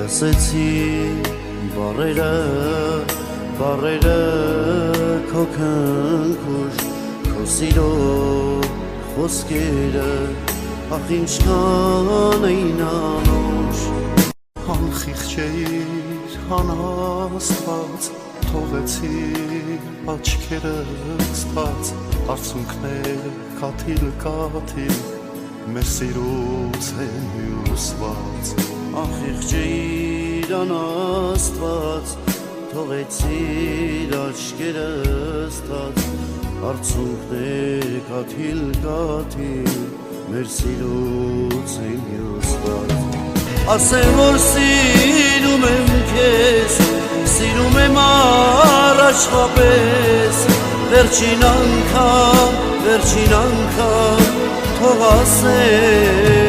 լսեցի բարերը քո քնքուշ քո սիրո խոսքերը ախ ինչքան էին անուշ անխիղճ էիր անաստված թողեցիր աչքերս բաց արցունքներ կաթիլ մեր սիրուց են հյուսված անխիղճ էիր անաստված թողեցիր աչքերս բաց արցունքներ կաթիլ մեր սիրուց են հյուսված ասեմ որ սիրում եմ քեզ սիրում եմ առաջվապես վերջին անգամ թող ասեմ